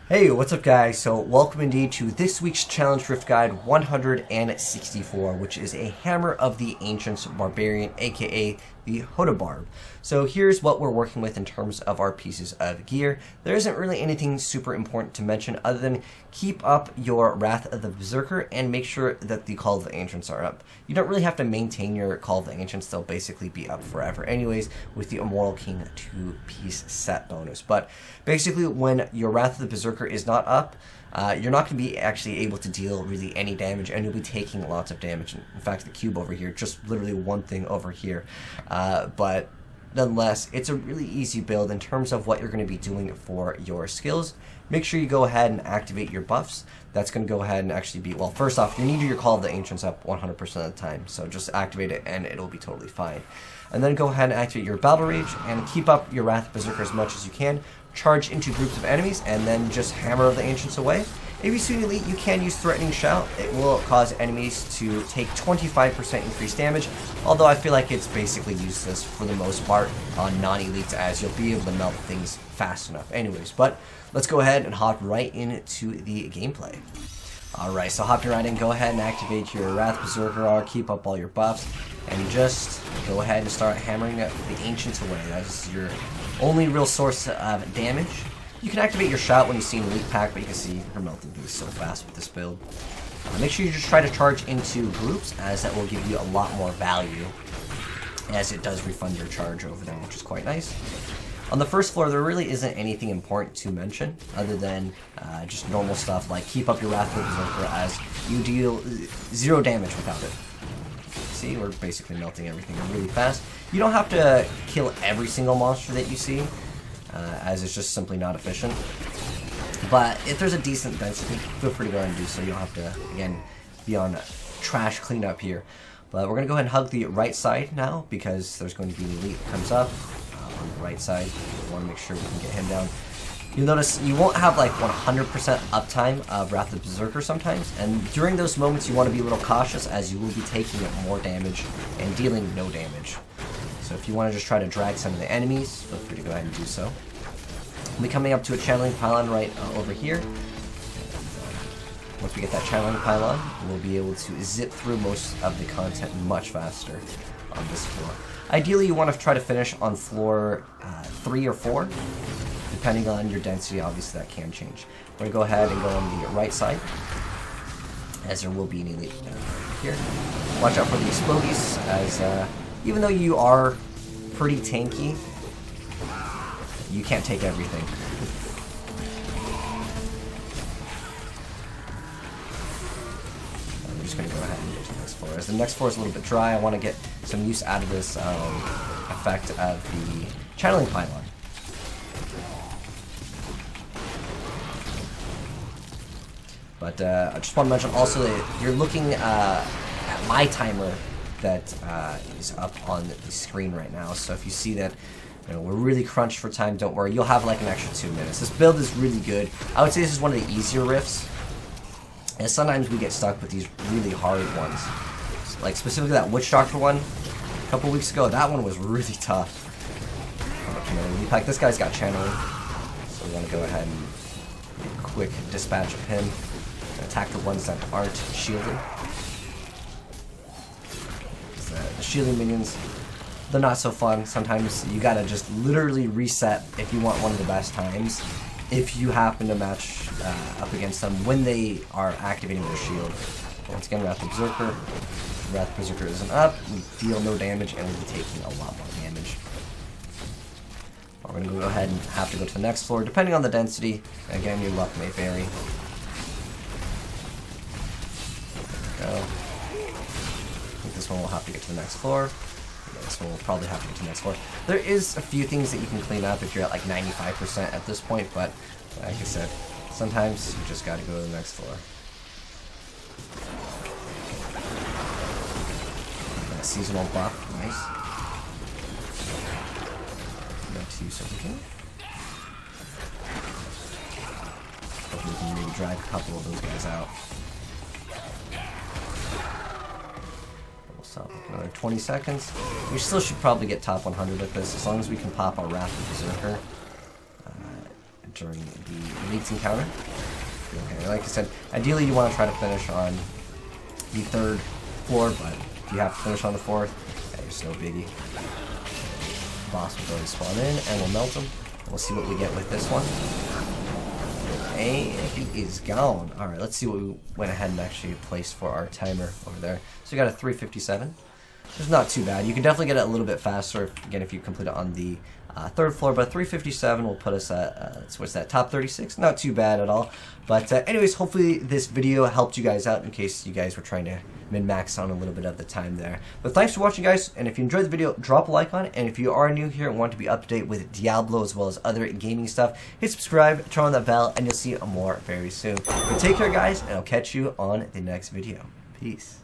Hey, what's up guys? So welcome indeed to this week's Challenge Rift Guide 164, which is a Hammer of the Ancients Barbarian, aka the Barb. So here's what we're working with in terms of our pieces of gear. There isn't really anything super important to mention other than keep up your Wrath of the Berserker and make sure that the Call of the Ancients are up. You don't really have to maintain your Call of the Ancients, they'll basically be up forever anyways with the Immortal King 2-piece set bonus. But basically when your Wrath of the Berserker is not up, you're not going to be actually able to deal really any damage, and you'll be taking lots of damage. In fact, the cube over here, just literally one thing over here. But nonetheless, it's a really easy build in terms of what you're going to be doing for your skills. Make sure you go ahead and activate your buffs. That's going to go ahead and actually be, well, first off, you need your Call of the Ancients up 100% of the time, so just activate it and it'll be totally fine. And then go ahead and activate your Battle Rage and keep up your Wrath of Berserker as much as you can. Charge into groups of enemies and then just Hammer of the Ancients away. If you see elite, you can use Threatening Shout. It will cause enemies to take 25% increased damage, although I feel like it's basically useless for the most part on non-elites, as you'll be able to melt things fast enough anyways. But let's go ahead and hop right into the gameplay. Alright, so hopping right in, go ahead and activate your Wrath Berserker R, keep up all your buffs, and just go ahead and start hammering the Ancients away. That's your only real source of damage. You can activate your Shout when you see an elite pack, but you can see her melting things so fast with this build. Make sure you just try to charge into groups, as that will give you a lot more value, as it does refund your charge over them, which is quite nice. On the first floor, there really isn't anything important to mention, other than just normal stuff like keep up your Wrath of the Berserker, as you deal 0 damage without it. See, we're basically melting everything really fast. You don't have to kill every single monster that you see, as it's just simply not efficient. But if there's a decent density, feel free to go ahead and do so. You don't have to, again, be on trash cleanup here. But we're going to go ahead and hug the right side now, because there's going to be an elite that comes up on the right side. We want to make sure we can get him down. You'll notice you won't have like 100% uptime of Wrath of the Berserker sometimes, and during those moments you want to be a little cautious, as you will be taking more damage and dealing no damage. So if you want to just try to drag some of the enemies, feel free to go ahead and do so. We'll be coming up to a channeling pylon right over here. And, once we get that channeling pylon, we'll be able to zip through most of the content much faster on this floor. Ideally, you want to try to finish on floor 3 or 4. Depending on your density, obviously that can change. We're going to go ahead and go on the right side, as there will be an elite down here. Watch out for the explodies, as even though you are pretty tanky, you can't take everything. I'm just going to go ahead and get to the next floor. As the next floor is a little bit dry, I want to get some use out of this effect of the channeling pylon. But I just want to mention also that you're looking at my timer that is up on the screen right now. So if you see that we're really crunched for time, don't worry. You'll have like an extra 2 minutes. This build is really good. I would say this is one of the easier rifts. And sometimes we get stuck with these really hard ones. Like specifically that Witch Doctor one a couple weeks ago. That one was really tough. This guy's got channeling. So we want to go ahead and get a quick dispatch of him. Attack the ones that aren't shielded. The shielding minions, they're not so fun. Sometimes you gotta just literally reset if you want one of the best times, if you happen to match up against them when they are activating their shield. Once again, Wrath of Berserker. Wrath of Berserker isn't up, we deal no damage, and we'll be taking a lot more damage. We're going to go ahead and have to go to the next floor, depending on the density. Again, your luck may vary. Go. I think this one will have to get to the next floor. Yeah, this one will probably have to get to the next floor. There is a few things that you can clean up if you're at like 95% at this point, but like I said, sometimes you just gotta go to the next floor. That seasonal buff, nice. Got 2 over here. Hopefully we can maybe drag a couple of those guys out. So another 20 seconds. We still should probably get top 100 with this, as long as we can pop our Wrath of Berserker. during the league's encounter. Okay, like I said, ideally you want to try to finish on the 3rd floor, but if you have to finish on the 4th, it's no biggie. Boss will go and spawn in, and we'll melt him. We'll see what we get with this one. And he is gone. Alright, let's see what we went ahead and actually placed for our timer over there. So we got a 357. It's not too bad. You can definitely get it a little bit faster, again, if you complete it on the 3rd floor, but 357 will put us at, what's that, top 36? Not too bad at all. But anyways, hopefully this video helped you guys out in case you guys were trying to min-max on a little bit of the time there. But thanks for watching, guys, and if you enjoyed the video, drop a like on it, and if you are new here and want to be up to date with Diablo as well as other gaming stuff, hit subscribe, turn on that bell, and you'll see more very soon. But take care, guys, and I'll catch you on the next video. Peace.